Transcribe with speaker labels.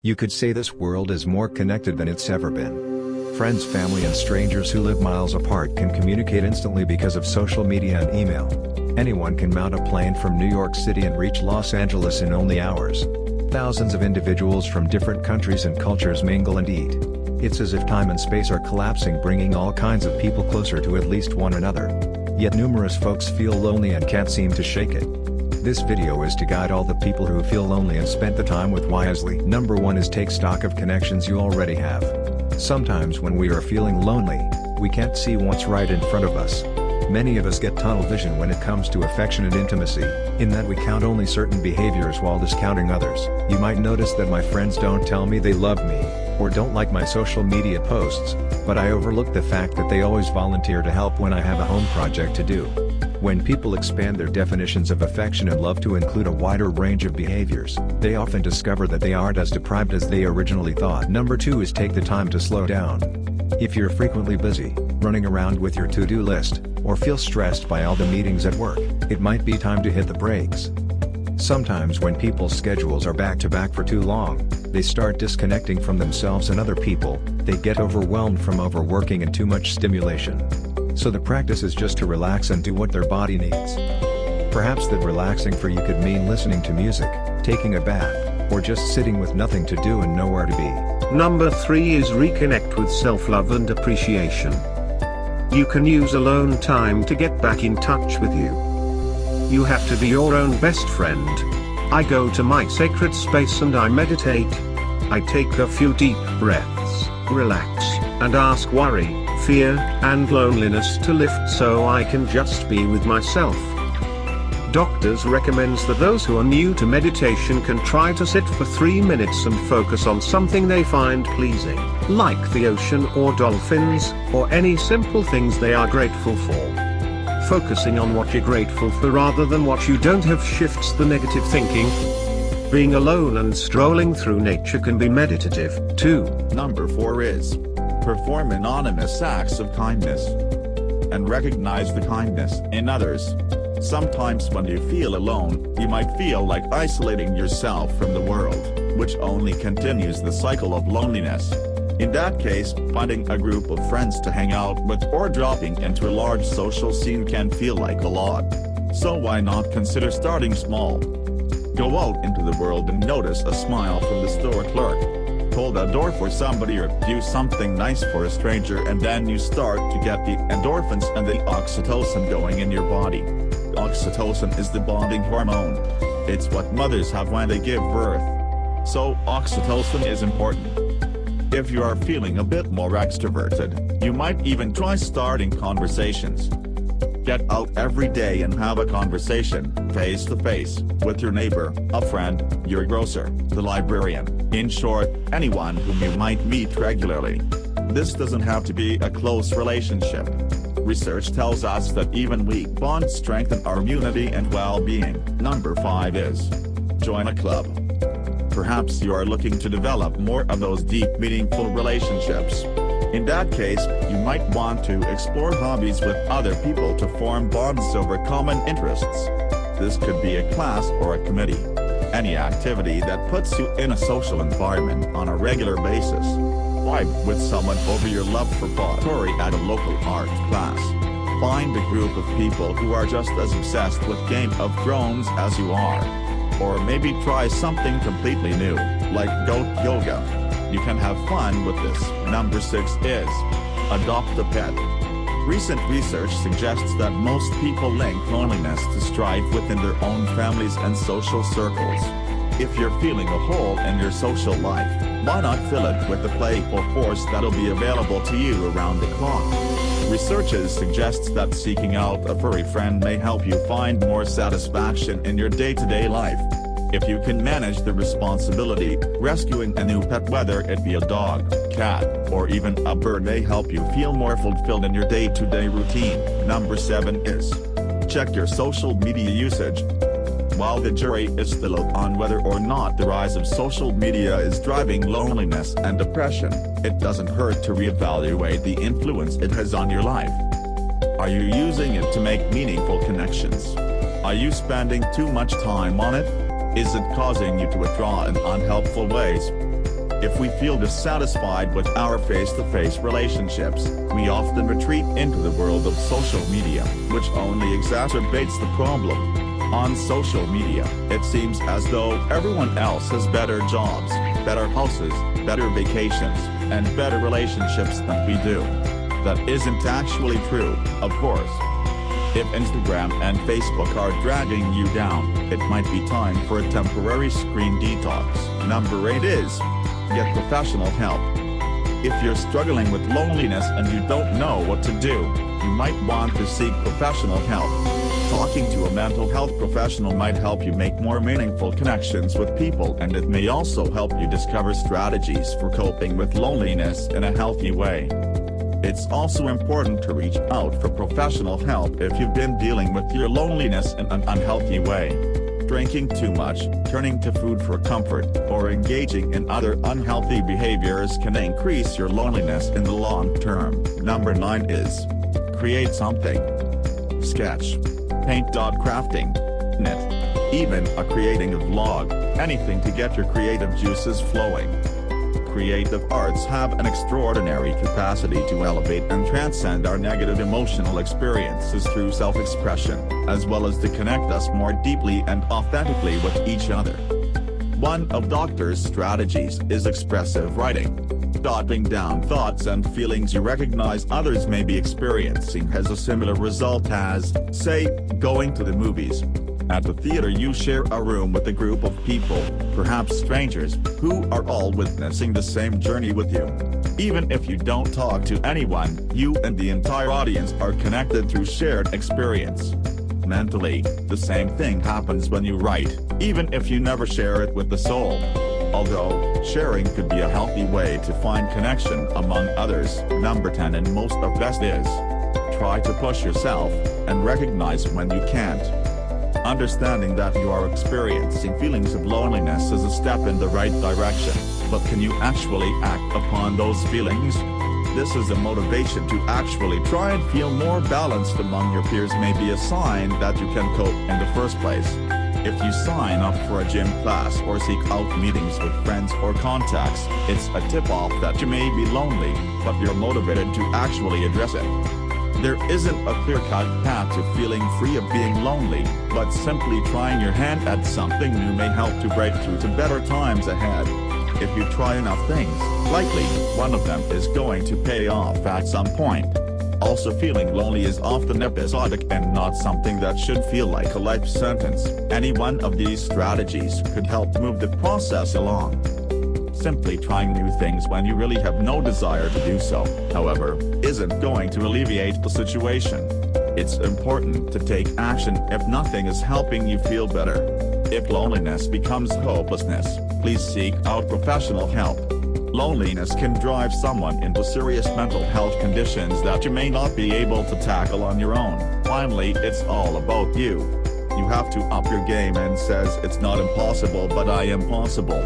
Speaker 1: You could say this world is more connected than it's ever been. Friends, family and strangers who live miles apart can communicate instantly because of social media and email. Anyone can mount a plane from New York City and reach Los Angeles in only hours. Thousands of individuals from different countries and cultures mingle and eat. It's as if time and space are collapsing, bringing all kinds of people closer to at least one another. Yet numerous folks feel lonely and can't seem to shake it. This video is to guide all the people who feel lonely and spent the time with wisely. Number 1 is take stock of connections you already have. Sometimes when we are feeling lonely, we can't see what's right in front of us. Many of us get tunnel vision when it comes to affection and intimacy, in that we count only certain behaviors while discounting others. You might notice that my friends don't tell me they love me, or don't like my social media posts, but I overlook the fact that they always volunteer to help when I have a home project to do. When people expand their definitions of affection and love to include a wider range of behaviors, they often discover that they aren't as deprived as they originally thought. Number 2 is take the time to slow down. If you're frequently busy, running around with your to-do list, or feel stressed by all the meetings at work, it might be time to hit the brakes. Sometimes when people's schedules are back-to-back for too long, they start disconnecting from themselves and other people. They get overwhelmed from overworking and too much stimulation. So the practice is just to relax and do what their body needs. Perhaps that relaxing for you could mean listening to music, taking a bath, or just sitting with nothing to do and nowhere to be.
Speaker 2: Number 3 is reconnect with self-love and appreciation. You can use alone time to get back in touch with you. You have to be your own best friend. I go to my sacred space and I meditate. I take a few deep breaths, relax, and ask worry, fear, and loneliness to lift so I can just be with myself. Doctors recommends that those who are new to meditation can try to sit for 3 minutes and focus on something they find pleasing, like the ocean or dolphins, or any simple things they are grateful for. Focusing on what you're grateful for rather than what you don't have shifts the negative thinking. Being alone and strolling through nature can be meditative, too.
Speaker 3: Number 4 is perform anonymous acts of kindness and recognize the kindness in others. Sometimes when you feel alone, you might feel like isolating yourself from the world, which only continues the cycle of loneliness. In that case, finding a group of friends to hang out with or dropping into a large social scene can feel like a lot. So why not consider starting small? Go out into the world and notice a smile from the store clerk. Hold a door for somebody or do something nice for a stranger, and then you start to get the endorphins and the oxytocin going in your body. Oxytocin is the bonding hormone. It's what mothers have when they give birth. So oxytocin is important. If you are feeling a bit more extroverted, you might even try starting conversations. Get out every day and have a conversation, face to face, with your neighbor, a friend, your grocer, the librarian, in short, anyone whom you might meet regularly. This doesn't have to be a close relationship. Research tells us that even weak bonds strengthen our immunity and well-being. Number 5 is join a club. Perhaps you are looking to develop more of those deep, meaningful relationships. In that case, you might want to explore hobbies with other people to form bonds over common interests. This could be a class or a committee. Any activity that puts you in a social environment on a regular basis. Vibe with someone over your love for pottery at a local art class. Find a group of people who are just as obsessed with Game of Thrones as you are. Or maybe try something completely new, like goat yoga. You can have fun with this. Number 6 is adopt a pet. Recent research suggests that most people link loneliness to strife within their own families and social circles. If you're feeling a hole in your social life, why not fill it with a playful force that'll be available to you around the clock? Researchers suggest that seeking out a furry friend may help you find more satisfaction in your day-to-day life. If you can manage the responsibility, rescuing a new pet, whether it be a dog, cat, or even a bird, may help you feel more fulfilled in your day-to-day routine. Number 7 is check your social media usage. While the jury is still out on whether or not the rise of social media is driving loneliness and depression, it doesn't hurt to reevaluate the influence it has on your life. Are you using it to make meaningful connections? Are you spending too much time on it? Is it causing you to withdraw in unhelpful ways? If we feel dissatisfied with our face-to-face relationships, we often retreat into the world of social media, which only exacerbates the problem. On social media, it seems as though everyone else has better jobs, better houses, better vacations, and better relationships than we do. That isn't actually true, of course. If Instagram and Facebook are dragging you down, it might be time for a temporary screen detox. Number 8 is, get professional help. If you're struggling with loneliness and you don't know what to do, you might want to seek professional help. Talking to a mental health professional might help you make more meaningful connections with people, and it may also help you discover strategies for coping with loneliness in a healthy way. It's also important to reach out for professional help if you've been dealing with your loneliness in an unhealthy way. Drinking too much, turning to food for comfort, or engaging in other unhealthy behaviors can increase your loneliness in the long term. Number 9 is, create something. Sketch, paint, crafting, knit, even creating a vlog, anything to get your creative juices flowing. Creative arts have an extraordinary capacity to elevate and transcend our negative emotional experiences through self-expression, as well as to connect us more deeply and authentically with each other. One of Doctor's strategies is expressive writing. Jotting down thoughts and feelings you recognize others may be experiencing has a similar result as, say, going to the movies. At the theater you share a room with a group of people, perhaps strangers, who are all witnessing the same journey with you. Even if you don't talk to anyone, you and the entire audience are connected through shared experience. Mentally, the same thing happens when you write, even if you never share it with the soul. Although, sharing could be a healthy way to find connection among others. Number 10 and most of best is, try to push yourself, and recognize when you can't. Understanding that you are experiencing feelings of loneliness is a step in the right direction, but can you actually act upon those feelings? This is a motivation to actually try and feel more balanced among your peers, may be a sign that you can cope in the first place. If you sign up for a gym class or seek out meetings with friends or contacts, it's a tip-off that you may be lonely, but you're motivated to actually address it. There isn't a clear-cut path to feeling free of being lonely, but simply trying your hand at something new may help to break through to better times ahead. If you try enough things, likely one of them is going to pay off at some point. Also, feeling lonely is often episodic and not something that should feel like a life sentence. Any one of these strategies could help move the process along. Simply trying new things when you really have no desire to do so, however, isn't going to alleviate the situation. It's important to take action if nothing is helping you feel better. If loneliness becomes hopelessness, please seek out professional help. Loneliness can drive someone into serious mental health conditions that you may not be able to tackle on your own. Finally, it's all about you. You have to up your game and says it's not impossible, but I am possible.